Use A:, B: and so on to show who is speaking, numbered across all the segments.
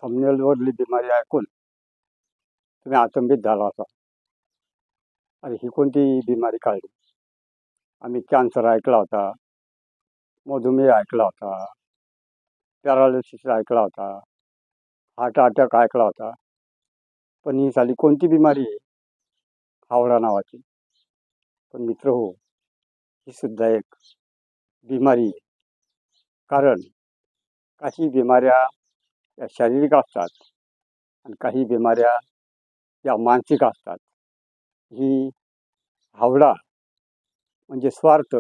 A: थंबनेलवरली बिमारी ऐकून तुम्ही अचंबित झाला असाल. अरे ही कोणती बिमारी काढली? आम्ही कॅन्सर ऐकला होता, मधुमेह ऐकला होता, पॅरालिसिस ऐकला होता, हार्ट अटॅक ऐकला होता. पण ही साली कोणती बिमारी आहे? हावडा नावाची. पण मित्र हो, ही सुद्धा एक बिमारी आहे. कारण काही बिमाऱ्या या शारीरिक असतात आणि काही बिमाऱ्या या मानसिक असतात. ही हावडा म्हणजे स्वार्थ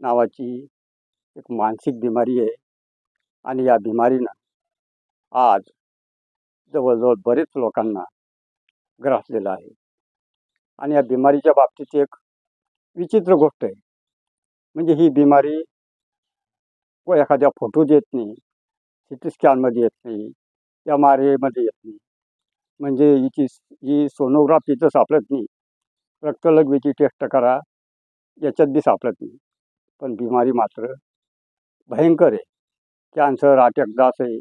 A: नावाची एक मानसिक बिमारी आहे आणि या बिमारीनं आज जवळजवळ बरेच लोकांना ग्रासलेलं आहे. आणि या बिमारीच्या बाबतीत एक विचित्र गोष्ट आहे, म्हणजे ही बिमारी व एखाद्या फोटोत येत नाही, सिटी स्कॅनमध्ये येत नाही, MRAमध्ये येत नाही. म्हणजे ही सोनोग्राफी तर सापडत नाही, रक्तलघवीची टेस्ट करा याच्यात बी सापडत नाही. पण बिमारी मात्र भयंकर आहे. कॅन्सर, अटॅकदास आहे,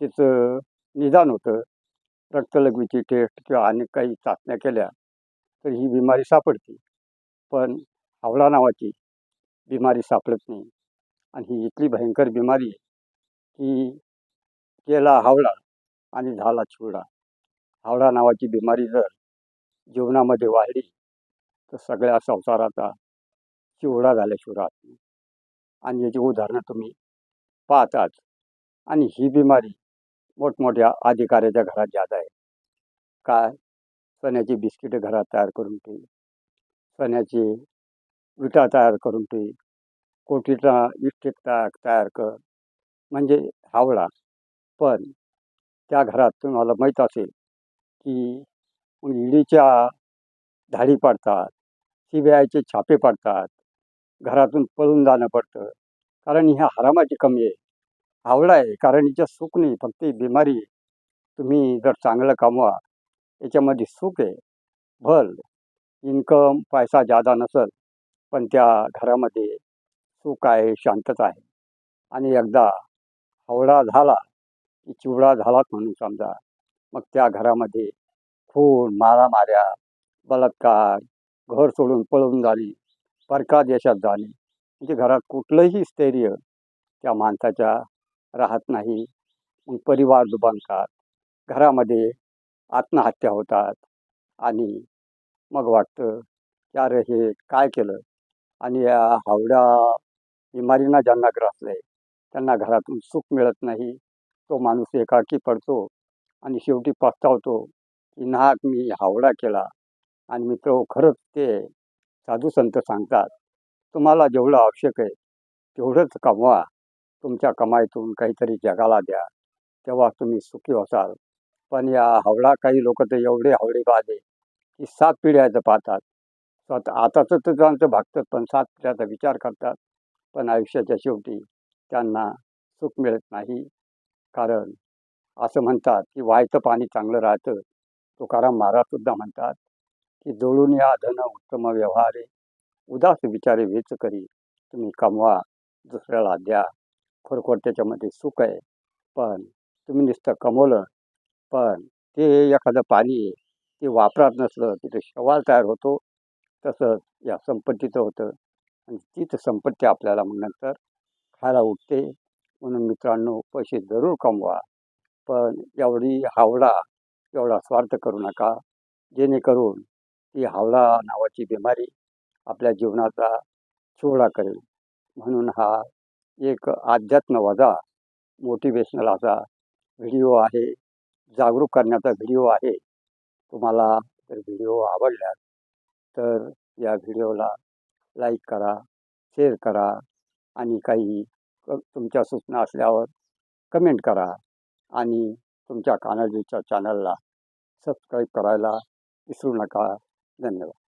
A: तिचं निदान होतं. रक्तलघवीची टेस्ट किंवा अनेक काही चाचण्या केल्या तर ही बिमारी सापडते. पण हावडा नावाची बिमारी सापडत नाही. आणि ही इतकी भयंकर बिमारी आहे की केला हावडा आणि झाला चिवडा. हावडा नावाची बिमारी जर जीवनामध्ये वाढली तर सगळ्या संसाराचा चिवडा झाल्याशिवाय राहत नाही. आणि याची उदाहरणं तुम्ही पाहताच. आणि ही बिमारी मोठमोठ्या अधिकाऱ्याच्या घरात जात आहे. काय? चण्याची बिस्किटं घरात तयार करून ठेवी, चण्याची विटा तयार करून ठेवी, कोटीचा इस्टेक तयार कर, म्हणजे हावडा. पण त्या घरात तुम्हाला माहीत असेल की ईडीच्या धाडी पडतात, CBIचे छापे पडतात, घरातून पळून जाणं पडतं. कारण ह्या हरामाची कमी आहे. हावडा आहे कारण हिच्या सुख नाही, फक्त ही बिमारी आहे. तुम्ही जर चांगलं कमवा, याच्यामध्ये सुख आहे. भल इन्कम पैसा जादा नसेल, पण त्या घरामध्ये सुख आहे, शांतता आहे. आणि एकदा हावडा झाला की चिवडा झालाच म्हणून समजा. मग त्या घरामध्ये खून, मारामाऱ्या, बलात्कार, घर सोडून पळून जाणे, परका देशात जाणे, म्हणजे घरात कुठलंही स्थैर्य त्या माणसाच्या राहत नाही. मग परिवार दुबंगतात, घरामध्ये आत्महत्या होतात. आणि मग वाटतं की अरे हे काय केलं. आणि या हावडा बिमारीनं ज्यांना ग्रासलंय त्यांना घरातून सुख मिळत नाही. तो माणूस एकाकी पडतो आणि शेवटी पस्तावतो की नाहक मी हावडा केला. आणि मित्र खरंच ते साधू संत सांगतात, तुम्हाला जेवढं आवश्यक आहे तेवढंच कमवा, तुमच्या कमाईतून काहीतरी जगाला द्या, तेव्हा तुम्ही सुखी असाल. पण या हावडा काही लोक तर एवढे हावडेबाज आहे की 7 पिढ्याचं पाहतात. स्वतः आताचं तर त्यांचं भागतात, पण 7 पिढ्याचा विचार करतात. पण आयुष्याच्या शेवटी त्यांना सुख मिळत नाही. कारण असं म्हणतात की व्हायचं पाणी चांगलं राहतं. तुकाराम महाराजसुद्धा म्हणतात की जळून या धन उत्तम व्यवहारे, उदास विचारे वेच करी. तुम्ही कमवा, दुसऱ्याला द्या, खरोखर त्याच्यामध्ये सुख आहे. पण तुम्ही नुसतं कमवलं, पण ते एखादं पाणी आहे, ते वापरात नसलं, तिथे शवाल तयार होतो. तसंच या संपत्तीचं होतं. आणि तीच संपत्ती आपल्याला मग नंतर खायला उठते. म्हणून मित्रांनो, पैसे जरूर कमवा, पण एवढी हावडा, एवढा स्वार्थ करू नका, जेणेकरून ती हावडा नावाची बिमारी आपल्या जीवनाचा चिवडा करेल. म्हणून हा एक अध्यात्म वजा मोटिवेशनल असा व्हिडिओ आहे, जागरूक करण्याचा व्हिडिओ आहे. तुम्हाला जर व्हिडिओ आवडल्यास तर या व्हिडिओला लाईक करा, शेअर करा आणि काही तुमच्या सूचना असल्यावर कमेंट करा. आणि तुमच्या कानाडीच्या चॅनलला सबस्क्राईब करायला विसरू नका. धन्यवाद.